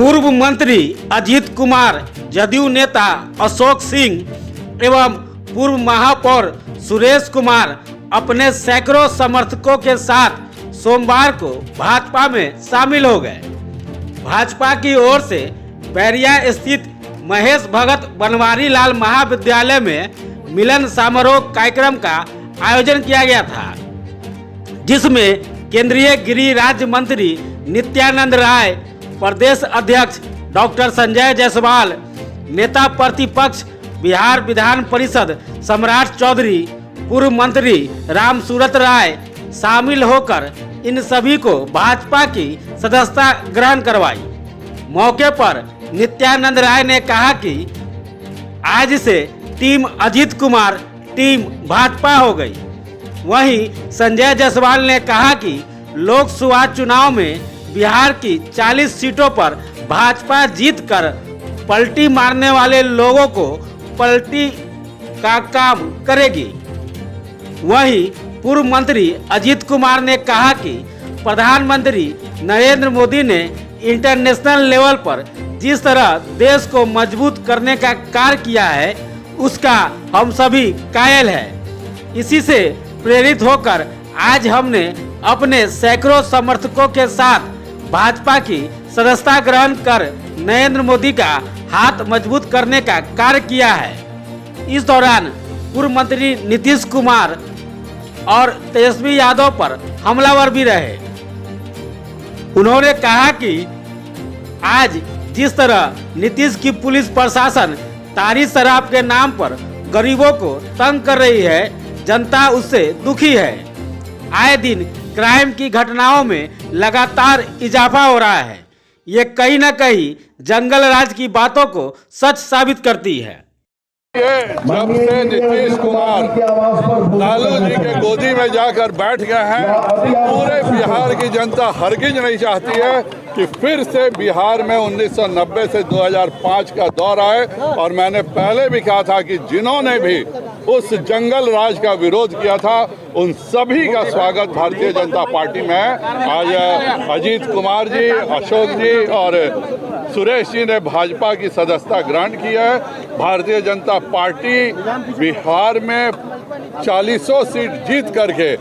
पूर्व मंत्री अजीत कुमार, जदयू नेता अशोक सिंह एवं पूर्व महापौर सुरेश कुमार अपने सैकड़ों समर्थकों के साथ सोमवार को भाजपा में शामिल हो गए। भाजपा की ओर से बैरिया स्थित महेश भगत बनवारी लाल महाविद्यालय में मिलन समारोह कार्यक्रम का आयोजन किया गया था, जिसमें केंद्रीय गृह राज्य मंत्री नित्यानंद राय, प्रदेश अध्यक्ष डॉक्टर संजय जायसवाल, नेता प्रतिपक्ष बिहार विधान परिषद सम्राट चौधरी, पूर्व मंत्री राम सूरत राय शामिल होकर इन सभी को भाजपा की सदस्यता ग्रहण करवाई। मौके पर नित्यानंद राय ने कहा कि आज से टीम अजीत कुमार टीम भाजपा हो गई। वहीं संजय जायसवाल ने कहा कि लोकसभा चुनाव में बिहार की 40 सीटों पर भाजपा जीतकर पलटी मारने वाले लोगों को पलटी का काम करेगी। वहीं पूर्व मंत्री अजीत कुमार ने कहा कि प्रधानमंत्री नरेंद्र मोदी ने इंटरनेशनल लेवल पर जिस तरह देश को मजबूत करने का कार्य किया है, उसका हम सभी कायल हैं। इसी से प्रेरित होकर आज हमने अपने सैकड़ों समर्थकों के साथ भाजपा की सदस्यता ग्रहण कर नरेंद्र मोदी का हाथ मजबूत करने का कार्य किया है। इस दौरान पूर्व मंत्री नीतीश कुमार और तेजस्वी यादव पर हमलावर भी रहे। उन्होंने कहा कि आज जिस तरह नीतीश की पुलिस प्रशासन तारी शराब के नाम पर गरीबों को तंग कर रही है, जनता उससे दुखी है। आए दिन क्राइम की घटनाओं में लगातार इजाफा हो रहा है। ये कहीं न कहीं जंगल राज की बातों को सच साबित करती है। जब से नीतीश कुमार लालू जी के गोदी में जाकर बैठ गए हैं, पूरे बिहार की जनता हरगिज नहीं चाहती है कि फिर से बिहार में 1990 से 2005 का दौर आए। और मैंने पहले भी कहा था कि जिन्होंने भी उस जंगल राज का विरोध किया था, उन सभी का स्वागत भारतीय जनता पार्टी में है। आज अजीत कुमार जी, अशोक जी और सुरेश जी ने भाजपा की सदस्यता ग्रहण की है। भारतीय जनता पार्टी बिहार में 40 सीट जीत करके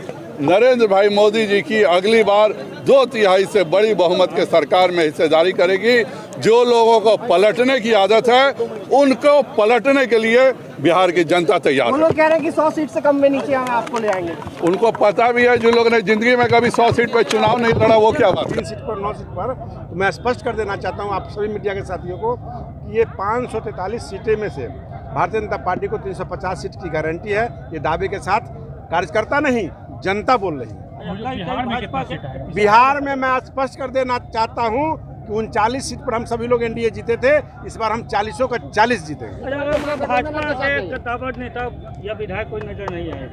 नरेंद्र भाई मोदी जी की अगली बार 2/3 से बड़ी बहुमत के सरकार में हिस्सेदारी करेगी। जो लोगों को पलटने की आदत है, उनको पलटने के लिए बिहार की जनता तैयार है। वो लोग कह रहे हैं कि 100 सीट से कम में नीचे हम आपको ले आएंगे। उनको पता भी है, जो लोग ने जिंदगी में कभी 100 सीट पर चुनाव नहीं लड़ा, वो क्या बात है। 3 सीट पर 9 सीट पर तो मैं स्पष्ट कर देना चाहता हूँ आप सभी मीडिया के साथियों को कि ये 543 सीटें में से भारतीय जनता पार्टी को 350 सीट की गारंटी है। ये दावे के साथ कार्यकर्ता नहीं, जनता बोल रही है। बिहार में मैं स्पष्ट कर देना चाहता हूं कि 39 सीट पर हम सभी लोग एनडीए जीते थे, इस बार हम 40 का 40 जीतेंगे। भाजपा से कद्दावर नेता या विधायक कोई नजर नहीं आए?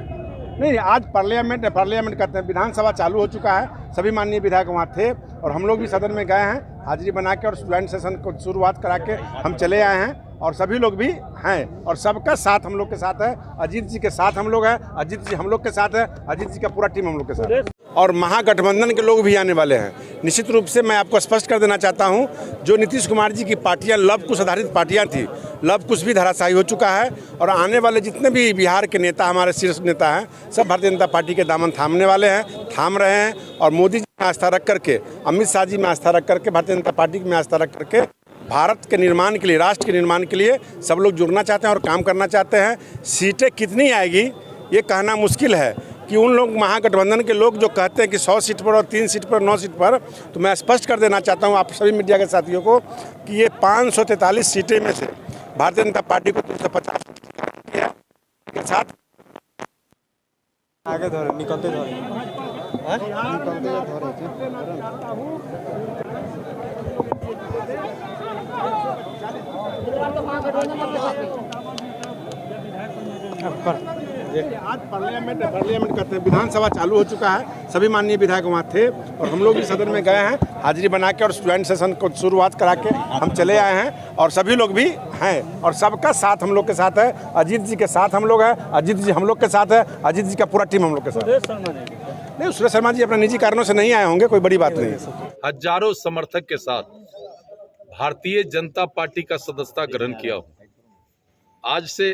नहीं, आज पार्लियामेंट करते हैं, विधानसभा चालू हो चुका है, सभी माननीय विधायक वहाँ थे और हम लोग भी सदन में गए हैं, हाजिरी बना के और स्टूडेंट सेशन को शुरुआत करा के हम चले आए हैं और सभी लोग भी हैं और सबका साथ हम लोग के साथ है। अजीत जी के साथ हम लोग हैं, अजीत जी हम लोग के साथ है, अजीत जी का पूरा टीम हम लोग के साथ है और महागठबंधन के लोग भी आने वाले हैं। निश्चित रूप से मैं आपको स्पष्ट कर देना चाहता हूं, जो नीतीश कुमार जी की पार्टियां लव कुश आधारित पार्टियां थी, लव कुश भी धराशायी हो चुका है और आने वाले जितने भी बिहार के नेता, हमारे शीर्ष नेता हैं, सब भारतीय जनता पार्टी के दामन थामने वाले हैं, थाम रहे हैं और मोदी जी में आस्था रख करके, अमित शाह जी में आस्था रख करके, भारतीय जनता पार्टी में आस्था रख करके भारत के निर्माण के लिए, राष्ट्र के निर्माण के लिए सब लोग जुड़ना चाहते हैं और काम करना चाहते हैं। सीटें कितनी आएगी ये कहना मुश्किल है कि उन लोग महागठबंधन के लोग जो कहते हैं कि 100 सीट पर और 3 सीट पर 9 सीट पर, तो मैं स्पष्ट कर देना चाहता हूं आप सभी मीडिया के साथियों को कि ये 543 सीटें में से भारतीय जनता पार्टी को 350 के साथ आगे धोरे निकलते धोरे आज पार्लियामेंट करते हैं, विधानसभा चालू हो चुका है, सभी माननीय विधायक वहाँ थे और हम लोग भी सदन में गए हैं, हाजिरी बना के और स्टूडेंट सेशन को शुरुआत करा के हम चले आए हैं और सभी लोग भी हैं और सबका साथ हम लोग के साथ है। अजीत जी के साथ हम लोग हैं, अजीत जी हम लोग के साथ है, अजीत जी का पूरा टीम हम लोग के साथ है। नहीं, सुरेश शर्मा जी अपने निजी कारणों से नहीं आए होंगे, कोई बड़ी बात नहीं है। हजारों समर्थक के साथ भारतीय जनता पार्टी का सदस्यता ग्रहण किया हूँ। आज से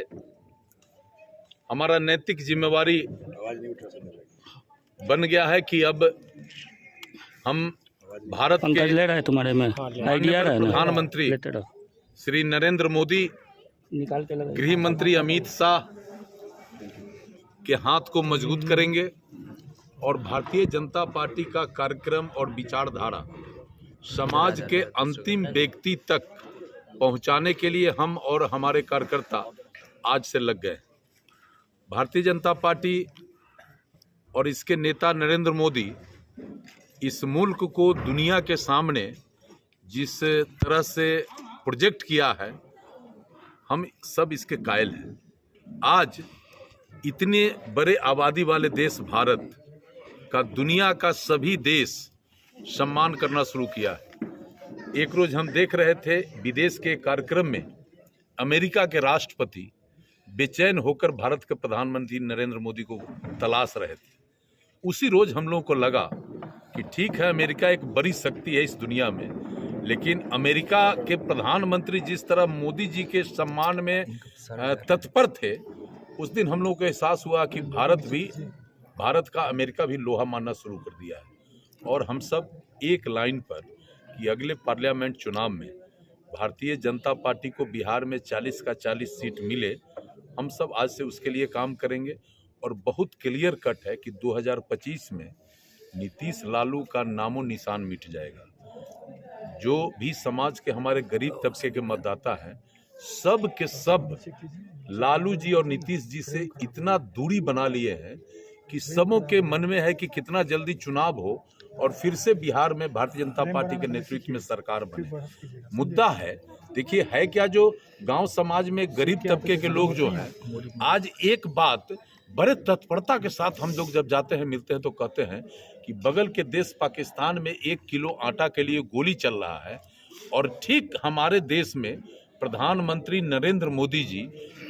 हमारा नैतिक जिम्मेवारी बन गया है कि अब हम भारत के ले रहे तुम्हारे में आइडिया रहे ना प्रधानमंत्री श्री नरेंद्र मोदी, निकाल के लगा गृह मंत्री अमित शाह के हाथ को मजबूत करेंगे और भारतीय जनता पार्टी का कार्यक्रम और विचारधारा समाज के अंतिम व्यक्ति तक पहुंचाने के लिए हम और हमारे कार्यकर्ता आज से लग गए। भारतीय जनता पार्टी और इसके नेता नरेंद्र मोदी इस मुल्क को दुनिया के सामने जिस तरह से प्रोजेक्ट किया है, हम सब इसके कायल हैं। आज इतने बड़े आबादी वाले देश भारत का दुनिया का सभी देश सम्मान करना शुरू किया है। एक रोज हम देख रहे थे विदेश के कार्यक्रम में अमेरिका के राष्ट्रपति बेचैन होकर भारत के प्रधानमंत्री नरेंद्र मोदी को तलाश रहे थे। उसी रोज हम लोगों को लगा कि ठीक है, अमेरिका एक बड़ी शक्ति है इस दुनिया में, लेकिन अमेरिका के प्रधानमंत्री जिस तरह मोदी जी के सम्मान में तत्पर थे, उस दिन हम लोगों को एहसास हुआ कि भारत का अमेरिका भी लोहा मानना शुरू कर दिया है। और हम सब एक लाइन पर कि अगले पार्लियामेंट चुनाव में भारतीय जनता पार्टी को बिहार में 40 का 40 सीट मिले। हम सब आज से उसके लिए काम करेंगे और बहुत क्लियर कट है कि 2025 में नीतीश लालू का नामो निशान मिट जाएगा। जो भी समाज के हमारे गरीब तबके के मतदाता हैं, सब के सब लालू जी और नीतीश जी से इतना दूरी बना लिए हैं कि सबों के मन में है कि कितना जल्दी चुनाव हो और फिर से बिहार में भारतीय जनता पार्टी के नेतृत्व में सरकार बने। मुद्दा है, देखिए है क्या, जो गांव समाज में गरीब तबके के लोग जो हैं, आज एक बात बड़े तत्परता के साथ हम लोग जब जाते हैं मिलते हैं तो कहते हैं कि बगल के देश पाकिस्तान में 1 किलो आटा के लिए गोली चल रहा है और ठीक हमारे देश में प्रधानमंत्री नरेंद्र मोदी जी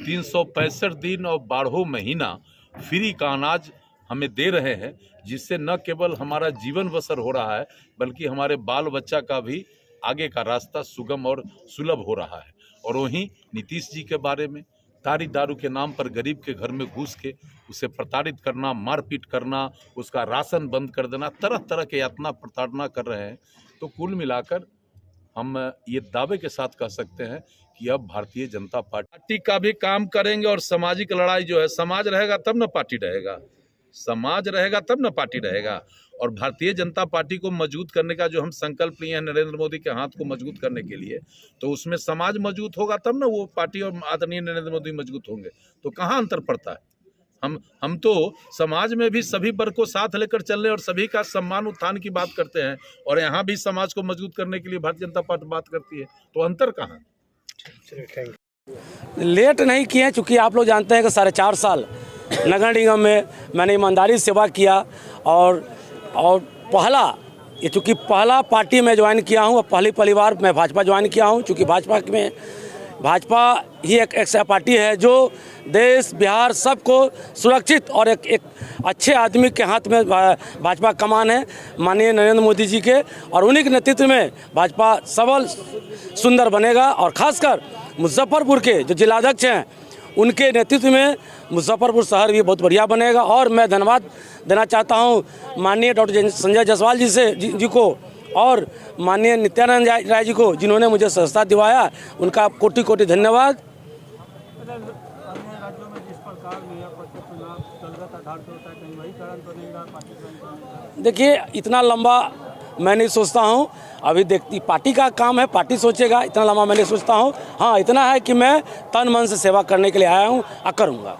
365 दिन और 12 महीना फ्री का अनाज हमें दे रहे हैं, जिससे न केवल हमारा जीवन बसर हो रहा है बल्कि हमारे बाल बच्चा का भी आगे का रास्ता सुगम और सुलभ हो रहा है। और वहीं नीतीश जी के बारे में तारी दारू के नाम पर गरीब के घर में घुस के उसे प्रताड़ित करना, मारपीट करना, उसका राशन बंद कर देना, तरह तरह के यातना प्रताड़ना कर रहे हैं। तो कुल मिलाकर हम ये दावे के साथ कह सकते हैं कि अब भारतीय जनता पार्टी का भी काम करेंगे और सामाजिक लड़ाई जो है, समाज रहेगा तब न पार्टी रहेगा, समाज रहेगा तब न पार्टी रहेगा। और भारतीय जनता पार्टी को मजबूत करने का जो हम संकल्प लिए हैं नरेंद्र मोदी के हाथ को मजबूत करने के लिए, तो उसमें समाज मजबूत होगा तब ना वो पार्टी और आदरणीय नरेंद्र मोदी मजबूत होंगे। तो कहाँ अंतर पड़ता है? हम तो समाज में भी सभी वर्ग को साथ लेकर चलने और सभी का सम्मान उत्थान की बात करते हैं, और यहाँ भी समाज को मजबूत करने के लिए भारतीय जनता पार्टी बात करती है। तो अंतर कहाँ? लेट नहीं किए हैं, चूँकि आप लोग जानते हैं कि 4.5 साल नगर निगम में मैंने ईमानदारी से सेवा किया और चूँकि पहला पार्टी में ज्वाइन किया हूँ, पहली बार मैं भाजपा ज्वाइन किया हूँ। चूँकि भाजपा ही एक ऐसा पार्टी है जो देश बिहार सबको सुरक्षित और एक अच्छे आदमी के हाथ में भाजपा कमान है, माननीय नरेंद्र मोदी जी के, और उन्हीं के नेतृत्व में भाजपा सबल सुंदर बनेगा। और खासकर मुजफ्फरपुर के जो जिलाध्यक्ष हैं उनके नेतृत्व में मुजफ्फरपुर शहर भी बहुत बढ़िया बनेगा। और मैं धन्यवाद देना चाहता हूं माननीय डॉक्टर संजय जायसवाल जी को और माननीय नित्यानंद राय जी को, जिन्होंने मुझे सदस्यता दिवाया। उनका कोटि कोटि धन्यवाद। देखिए, इतना लंबा मैं नहीं सोचता हूं, अभी देखती पार्टी का काम है, पार्टी सोचेगा, इतना लंबा मैं नहीं सोचता हूं। हाँ, इतना है कि मैं तन मन से सेवा करने के लिए आया हूं और करूँगा।